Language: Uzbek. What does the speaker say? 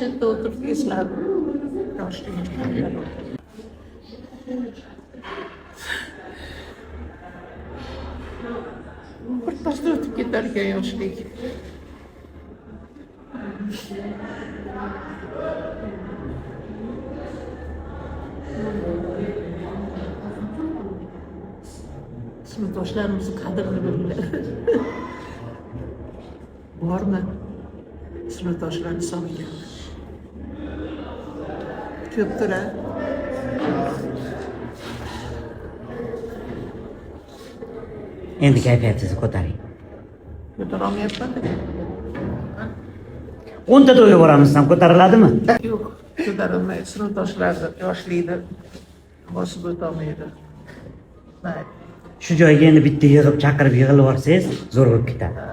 chetda o'tirib esladim. Yoshligim qanday bo'ldi. Birpasda o'tib ketar ekan yoshlik. Sinfdoshlarimiz qadrini bilinglar. Bormi? Sinfdoshlarni soniga. Ko'pdir a. Endi kayfiyatingizni ko'taring. Ko'tarolmayapman. 10 ta to'yga boramiz ham ko'tariladimi? Yo'q, ko'tarilmaydi. Sinfdoshlarni yoshlikda bosib o'tolmaydi. Mayli. Shu joyga endi bitta yig'ib chaqirib yig'ilib olsangiz zo'r bo'lib ketadi.